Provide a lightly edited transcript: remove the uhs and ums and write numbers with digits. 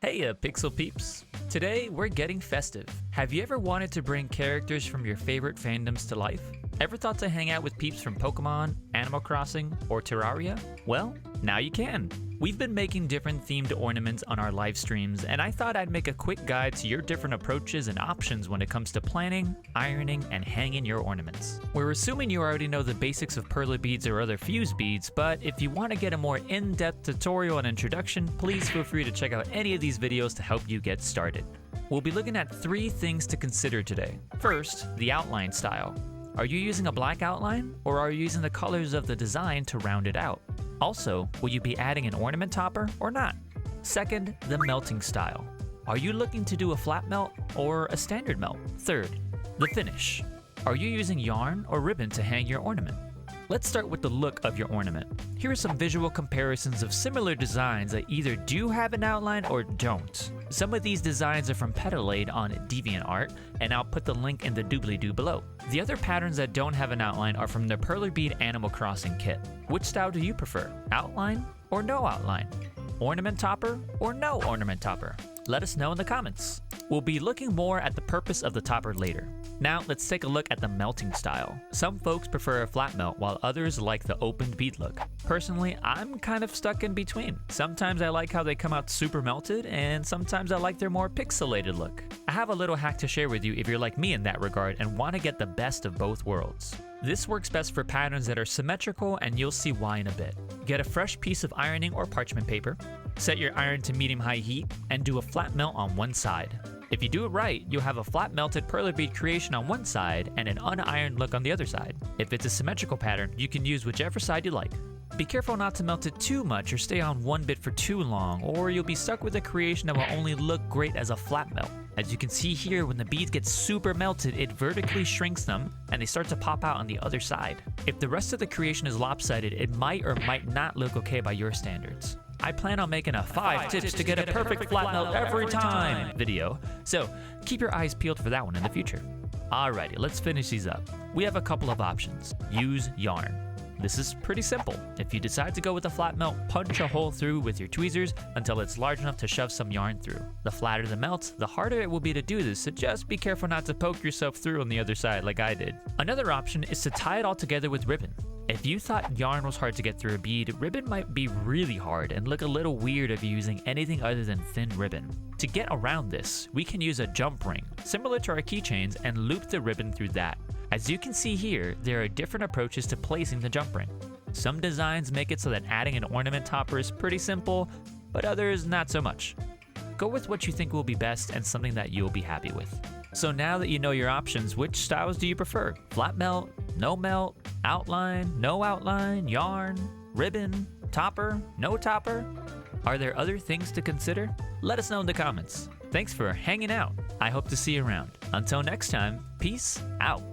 Heya, Pixel Peeps! Today, we're getting festive. Have you ever wanted to bring characters from your favorite fandoms to life? Ever thought to hang out with peeps from Pokémon, Animal Crossing, or Terraria? Well, now you can! We've been making different themed ornaments on our live streams, and I thought I'd make a quick guide to your different approaches and options when it comes to planning, ironing, and hanging your ornaments. We're assuming you already know the basics of Perler Beads or other fuse beads, but if you want to get a more in-depth tutorial and introduction, please feel free to check out any of these videos to help you get started. We'll be looking at 3 things to consider today. First, the outline style. Are you using a black outline, or are you using the colors of the design to round it out? Also, will you be adding an ornament topper or not? Second, the melting style. Are you looking to do a flat melt or a standard melt? Third, the finish. Are you using yarn or ribbon to hang your ornament? Let's start with the look of your ornament. Here are some visual comparisons of similar designs that either do have an outline or don't. Some of these designs are from Perler on DeviantArt, and I'll put the link in the doobly-doo below. The other patterns that don't have an outline are from the Perler Bead Animal Crossing kit. Which style do you prefer? Outline or no outline? Ornament topper or no ornament topper? Let us know in the comments. We'll be looking more at the purpose of the topper later. Now let's take a look at the melting style. Some folks prefer a flat melt while others like the opened bead look. Personally, I'm kind of stuck in between. Sometimes I like how they come out super melted, and sometimes I like their more pixelated look. I have a little hack to share with you if you're like me in that regard and want to get the best of both worlds. This works best for patterns that are symmetrical, and you'll see why in a bit. Get a fresh piece of ironing or parchment paper, set your iron to medium-high heat, and do a flat melt on one side. If you do it right, you'll have a flat melted Perler bead creation on one side and an unironed look on the other side. If it's a symmetrical pattern, you can use whichever side you like. Be careful not to melt it too much or stay on one bit for too long, or you'll be stuck with a creation that will only look great as a flat melt. As you can see here, when the beads get super melted, it vertically shrinks them and they start to pop out on the other side. If the rest of the creation is lopsided, it might or might not look okay by your standards. I plan on making a 5 tips to get a perfect flat melt every time video, so keep your eyes peeled for that one in the future. Alrighty, let's finish these up. We have a couple of options. Use yarn. This is pretty simple. If you decide to go with a flat melt, punch a hole through with your tweezers until it's large enough to shove some yarn through. The flatter the melt, the harder it will be to do this, so just be careful not to poke yourself through on the other side like I did. Another option is to tie it all together with ribbon. If you thought yarn was hard to get through a bead, ribbon might be really hard and look a little weird if you're using anything other than thin ribbon. To get around this, we can use a jump ring, similar to our keychains, and loop the ribbon through that. As you can see here, there are different approaches to placing the jump ring. Some designs make it so that adding an ornament topper is pretty simple, but others not so much. Go with what you think will be best and something that you'll be happy with. So now that you know your options, which styles do you prefer? Flat melt, no melt, outline, no outline, yarn, ribbon, topper, no topper? Are there other things to consider? Let us know in the comments. Thanks for hanging out. I hope to see you around. Until next time, peace out.